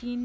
3